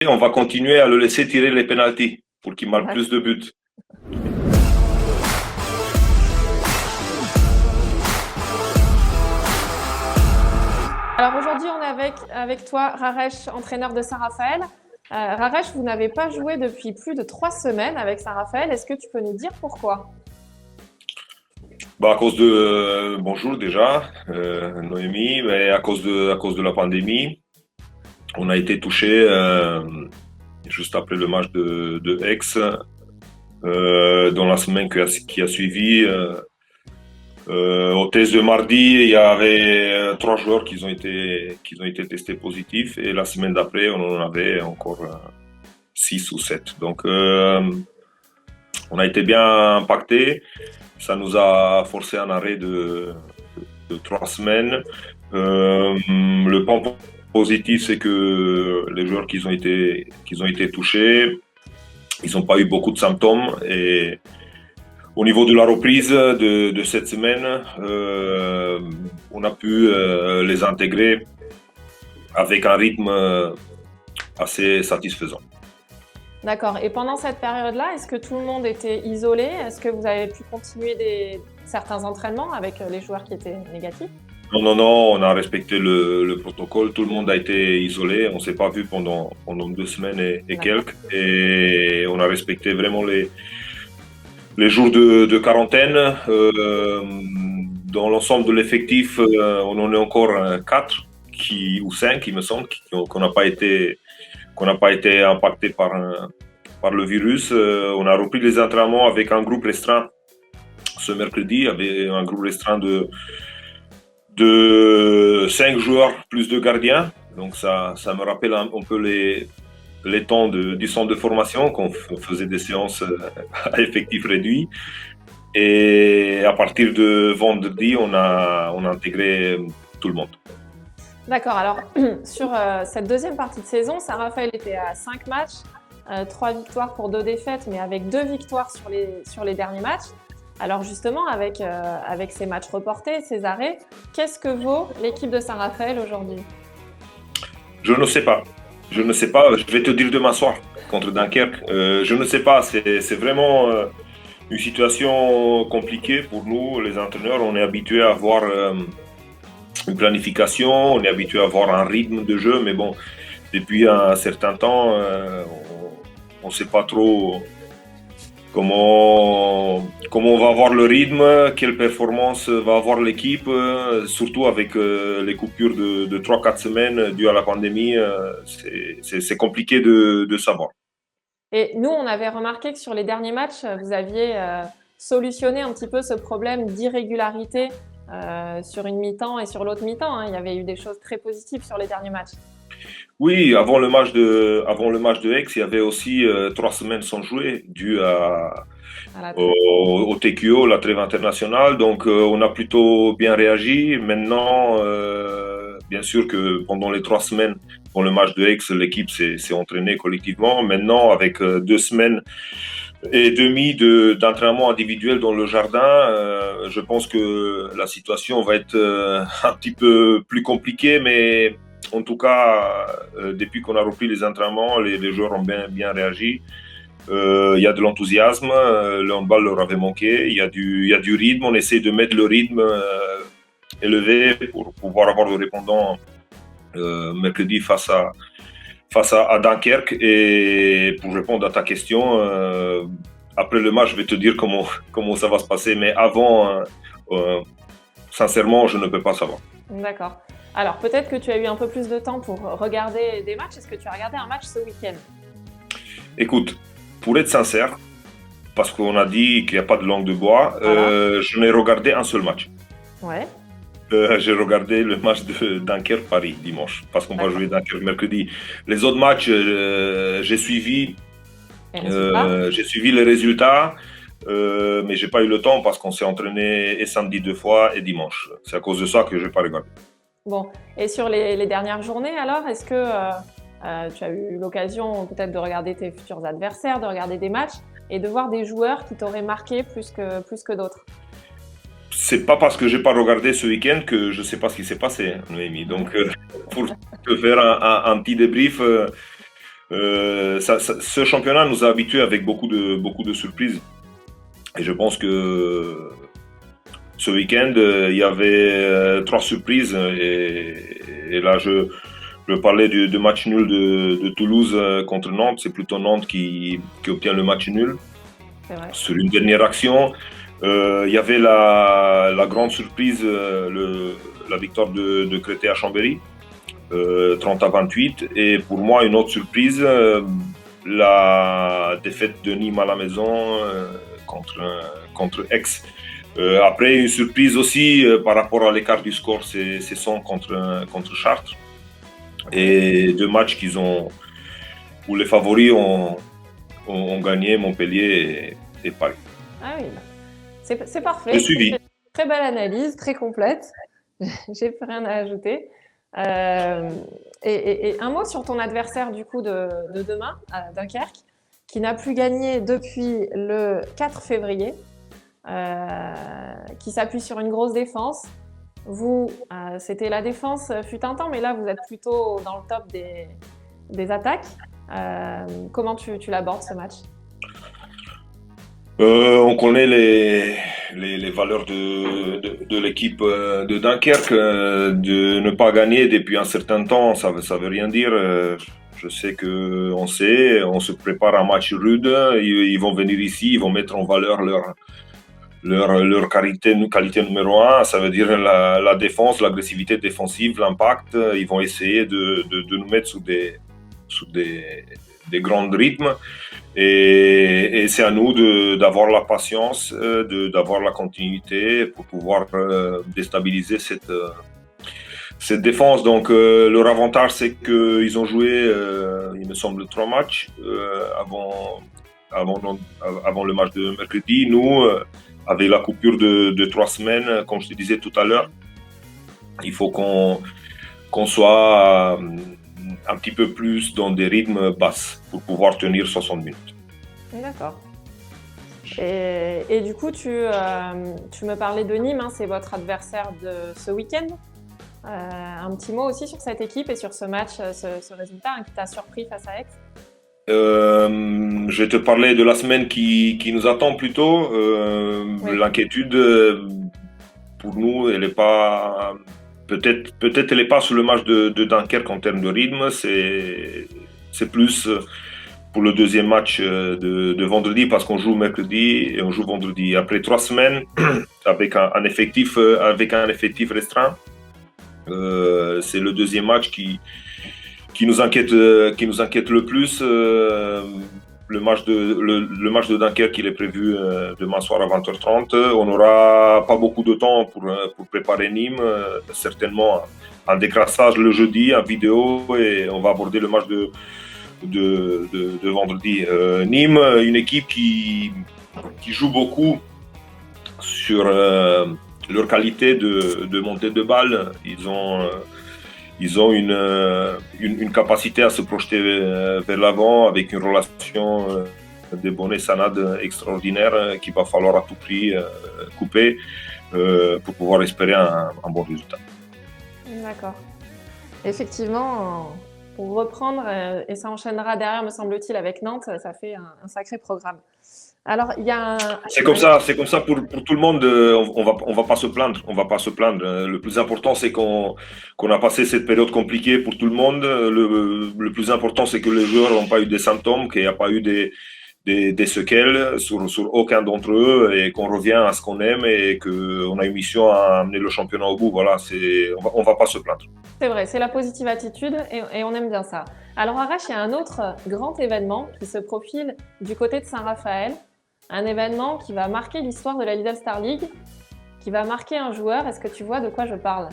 Et on va continuer à le laisser tirer les pénaltys pour qu'il marque Ouais. plus de buts. Alors aujourd'hui, on est avec toi, Raresh, entraîneur de Saint-Raphaël. Raresh, vous n'avez pas joué depuis plus de 3 semaines avec Saint-Raphaël. Est-ce que tu peux nous dire pourquoi? Bah, à cause de bonjour déjà, Noémie, mais à cause de la pandémie, on a été touché juste après le match de Aix. Dans la semaine qui a suivi, au test de mardi, il y avait 3 joueurs qui ont été testés positifs et la semaine d'après, on en avait encore 6 ou 7. Donc, on a été bien impacté. Ça nous a forcé un arrêt de 3 semaines. Le point positif, c'est que les joueurs qui ont été touchés, ils n'ont pas eu beaucoup de symptômes. Et au niveau de la reprise de cette semaine, on a pu les intégrer avec un rythme assez satisfaisant. D'accord. Et pendant cette période-là, est-ce que tout le monde était isolé? Est-ce que vous avez pu continuer certains entraînements avec les joueurs qui étaient négatifs? Non, non, non, on a respecté le protocole. Tout le monde a été isolé. On ne s'est pas vu pendant 2 semaines et D'accord. quelques. Et on a respecté vraiment les jours de quarantaine. Dans l'ensemble de l'effectif, on en est encore 4 ou 5, il me semble, qu'on n'a pas été impacté par le virus. On a repris les entraînements avec un groupe restreint ce mercredi, avec un groupe restreint de 5 joueurs plus de gardiens. Donc ça me rappelle un peu les temps du centre de formation, qu'on faisait des séances à effectif réduit. Et à partir de vendredi, on a intégré tout le monde. D'accord. Alors, sur cette deuxième partie de saison, Saint-Raphaël était à 5 matchs, 3 victoires pour 2 défaites, mais avec 2 victoires sur les derniers matchs. Alors justement, avec ces matchs reportés, ces arrêts, qu'est-ce que vaut l'équipe de Saint-Raphaël aujourd'hui? Je ne sais pas. Je ne sais pas. Je vais te dire demain soir contre Dunkerque. Je ne sais pas. C'est vraiment une situation compliquée pour nous, les entraîneurs. On est habitué à avoir une planification, on est habitué à avoir un rythme de jeu, mais bon, depuis un certain temps, on ne sait pas trop comment on va avoir le rythme, quelle performance va avoir l'équipe, surtout avec les coupures de 3-4 semaines dues à la pandémie. C'est compliqué de savoir. Et nous, on avait remarqué que sur les derniers matchs, vous aviez solutionné un petit peu ce problème d'irrégularité sur une mi-temps et sur l'autre mi-temps, hein. Il y avait eu des choses très positives sur les derniers matchs. Oui, avant le match de Aix, il y avait aussi 3 semaines sans jouer, dû À la trêve. au TQO, la trêve internationale. Donc, on a plutôt bien réagi. Maintenant, bien sûr que pendant les 3 semaines, pour le match de Aix, l'équipe s'est entraînée collectivement. Maintenant, avec 2 semaines et demie d'entraînement individuel dans le jardin, je pense que la situation va être un petit peu plus compliquée, mais en tout cas, depuis qu'on a repris les entraînements, les joueurs ont bien réagi. Il y a de l'enthousiasme, le handball leur avait manqué, il y a du rythme, on essaie de mettre le rythme élevé pour pouvoir avoir le répondant mercredi face à Dunkerque. Et pour répondre à ta question, après le match, je vais te dire comment ça va se passer, mais avant, sincèrement, je ne peux pas savoir. D'accord. Alors, peut-être que tu as eu un peu plus de temps pour regarder des matchs. Est-ce que tu as regardé un match ce week-end? Écoute, pour être sincère, parce qu'on a dit qu'il n'y a pas de langue de bois, Voilà. je n'ai regardé un seul match. Ouais, J'ai regardé le match de Dunkerque-Paris dimanche, parce qu'on va d'accord. jouer Dunkerque mercredi. Les autres matchs, Et résultat? j'ai suivi les résultats, mais j'ai pas eu le temps parce qu'on s'est entraîné et samedi 2 fois et dimanche. C'est à cause de ça que je n'ai pas regardé. Bon. Et sur les dernières journées, alors, est-ce que tu as eu l'occasion peut-être de regarder tes futurs adversaires, de regarder des matchs et de voir des joueurs qui t'auraient marqué plus que d'autres? C'est pas parce que j'ai pas regardé ce week-end que je sais pas ce qui s'est passé, Noémie. Ouais. Donc, pour te faire un petit débrief, Ce championnat nous a habitués avec beaucoup de surprises. Et je pense que ce week-end, il y avait trois surprises. Et là, je parlais du match nul de Toulouse contre Nantes. C'est plutôt Nantes qui obtient le match nul C'est vrai. sur une dernière action. Il y avait la grande surprise, la victoire de Créteil à Chambéry, 30-28. Et pour moi, une autre surprise, la défaite de Nîmes à la maison contre Aix. Après, une surprise aussi par rapport à l'écart du score, c'est Son contre Chartres. Et deux matchs où les favoris ont gagné, Montpellier et Paris. Ah oui, bah, c'est parfait. J'ai suivi. Très belle analyse, très complète. J'ai plus rien à ajouter. Et un mot sur ton adversaire du coup de demain, à Dunkerque, qui n'a plus gagné depuis le 4 février, qui s'appuie sur une grosse défense. Vous, c'était la défense fut un temps, mais là vous êtes plutôt dans le top des attaques. Comment tu l'abordes ce match? On connaît les valeurs de l'équipe de Dunkerque. De ne pas gagner depuis un certain temps, ça veut rien dire. Je sais on sait, on se prépare à un match rude. Ils vont venir ici, ils vont mettre en valeur leur qualité numéro un. Ça veut dire la défense, l'agressivité défensive, l'impact. Ils vont essayer de nous mettre sous des grands rythmes. Et c'est à nous d'avoir la patience, d'avoir la continuité pour pouvoir déstabiliser cette défense. Donc leur avantage, c'est qu'ils ont joué, il me semble, 3 matchs avant le match de mercredi. Nous, avec la coupure de 3 semaines, comme je te disais tout à l'heure, il faut qu'on soit un petit peu plus dans des rythmes basses pour pouvoir tenir 60 minutes. D'accord. Et du coup, tu me parlais de Nîmes, hein, c'est votre adversaire de ce week-end. Un petit mot aussi sur cette équipe et sur ce match, ce résultat qui t'a surpris face à Aix. Je vais te parler de la semaine qui nous attend plutôt. Oui. L'inquiétude, pour nous, elle est pas. Peut-être elle n'est pas sur le match de Dunkerque en termes de rythme. C'est plus pour le deuxième match de vendredi parce qu'on joue mercredi et on joue vendredi. Après 3 semaines, avec un effectif restreint, c'est le deuxième match qui nous inquiète le plus. Le match de Dunkerque, il est prévu demain soir à 20h30. On n'aura pas beaucoup de temps pour préparer Nîmes. Certainement un décrassage le jeudi, en vidéo, et on va aborder le match de vendredi. Nîmes, une équipe qui joue beaucoup sur leur qualité de montée de balle. Ils ont une capacité à se projeter vers l'avant avec une relation de Bonnet-Sanad extraordinaire qu'il va falloir à tout prix couper pour pouvoir espérer un bon résultat. D'accord. Effectivement, pour reprendre, et ça enchaînera derrière, me semble-t-il, avec Nantes, ça fait un sacré programme. Alors, il y a C'est comme ça pour tout le monde. On va pas se plaindre. On va pas se plaindre. Le plus important, c'est qu'on a passé cette période compliquée pour tout le monde. Le plus important, c'est que les joueurs n'ont pas eu des symptômes, qu'il n'y a pas eu des séquelles sur aucun d'entre eux et qu'on revient à ce qu'on aime et qu'on a une mission à amener le championnat au bout. Voilà, on va pas se plaindre. C'est vrai, c'est la positive attitude et on aime bien ça. Alors, Arash, il y a un autre grand événement qui se profile du côté de Saint-Raphaël. Un événement qui va marquer l'histoire de la Lidl Star League, qui va marquer un joueur. Est-ce que tu vois de quoi je parle?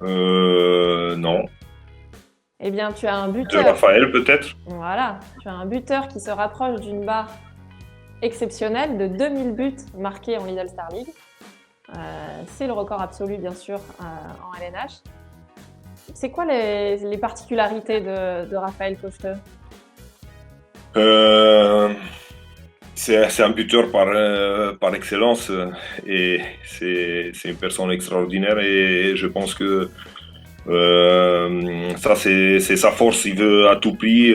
Non. Eh bien, tu as un buteur. De Raphaël, peut-être. Voilà, tu as un buteur qui se rapproche d'une barre exceptionnelle de 2000 buts marqués en Lidl Star League. C'est le record absolu, bien sûr, en LNH. C'est quoi les particularités de Raphaël Cochteux? C'est un buteur par excellence et c'est une personne extraordinaire et je pense que Ça, c'est sa force. Il veut à tout prix,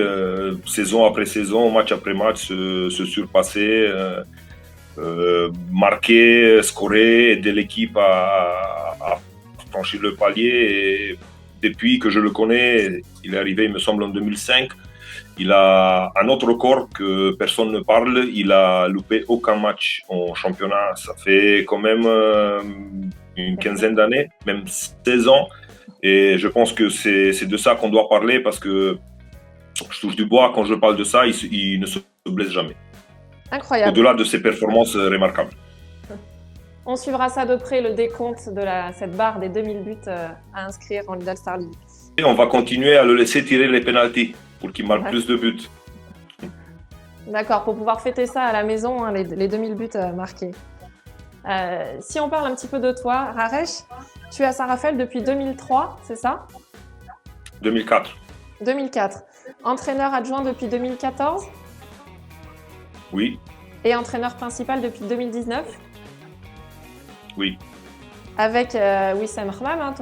saison après saison, match après match, se surpasser, marquer, scorer, aider l'équipe à franchir le palier. Et depuis que je le connais, il est arrivé, il me semble, en 2005. Il a un autre record que personne ne parle. Il a loupé aucun match en championnat. Ça fait quand même une quinzaine d'années, même 16 ans. Et je pense que c'est de ça qu'on doit parler parce que je touche du bois. Quand je parle de ça, il ne se blesse jamais. Incroyable. Au-delà de ses performances remarquables. On suivra ça de près, le décompte de cette barre des 2000 buts à inscrire en Lidl Star League. Et on va continuer à le laisser tirer les pénaltys pour qu'il marque plus de buts. D'accord, pour pouvoir fêter ça à la maison, hein, les 2000 buts marqués. Si on parle un petit peu de toi, Raresh, tu es à Saint-Raphaël depuis 2003, c'est ça? 2004. 2004. Entraîneur adjoint depuis 2014 Oui, et entraîneur principal depuis 2019 oui. avec Wissam Rmam, hein,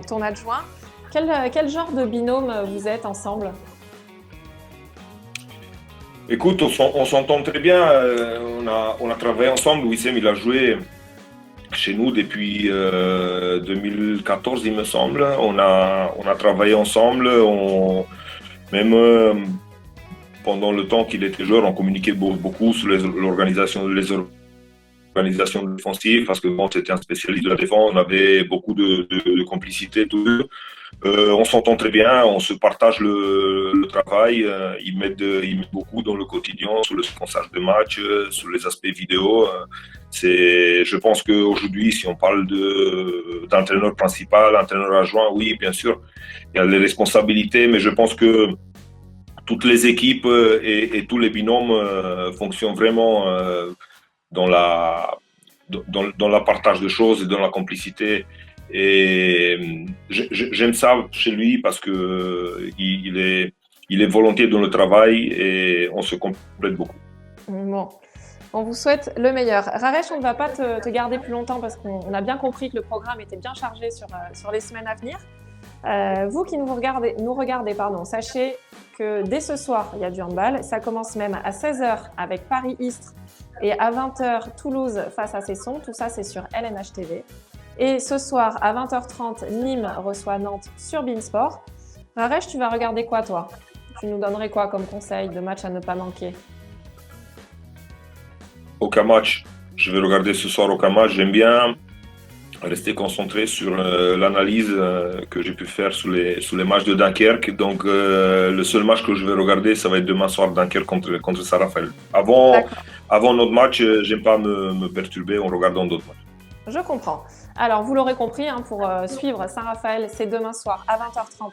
ton adjoint. Quel genre de binôme vous êtes ensemble? Écoute, on s'entend très bien. On a travaillé ensemble. Wissem, il a joué chez nous depuis 2014, il me semble. On a travaillé ensemble. Même pendant le temps qu'il était joueur, on communiquait beaucoup sur l'organisation défensive parce que bon, c'était un spécialiste de la défense. On avait beaucoup de complicité tous deux. On s'entend très bien, on se partage le travail. Il m'aide beaucoup dans le quotidien, sur le séquençage de match, sur les aspects vidéo. Je pense qu'aujourd'hui, si on parle d'entraîneur principal, entraîneur adjoint, oui, bien sûr, il y a les responsabilités, mais je pense que toutes les équipes et tous les binômes fonctionnent vraiment dans la partage de choses et dans la complicité. Et j'aime ça chez lui parce que il est volontiers dans le travail et on se complète beaucoup. Bon, on vous souhaite le meilleur. Raresh, on ne va pas te garder plus longtemps parce qu'on a bien compris que le programme était bien chargé sur les semaines à venir. Vous qui nous regardez, sachez que dès ce soir, il y a du handball. Ça commence même à 16h avec Paris-Istres et à 20h Toulouse face à Cesson. Tout ça, c'est sur LNH TV. Et ce soir, à 20h30, Nîmes reçoit Nantes sur Beansport. Raresh, tu vas regarder quoi, toi? Tu nous donnerais quoi comme conseil de match à ne pas manquer? Aucun match. Je vais regarder ce soir aucun match. J'aime bien rester concentré sur l'analyse que j'ai pu faire sur les matchs de Dunkerque. Donc, le seul match que je vais regarder, ça va être demain soir, Dunkerque contre Saint-Raphaël. Avant notre match, j'aime pas me perturber en regardant d'autres matchs. Je comprends. Alors, vous l'aurez compris, hein, pour suivre Saint-Raphaël, c'est demain soir à 20h30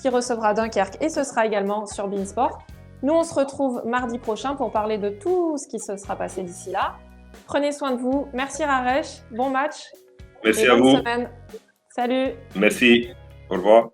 qui recevra Dunkerque et ce sera également sur Beansport. Nous, on se retrouve mardi prochain pour parler de tout ce qui se sera passé d'ici là. Prenez soin de vous. Merci Raresh, bon match. Merci et à bonne vous. semaine. Salut. Merci. Au revoir.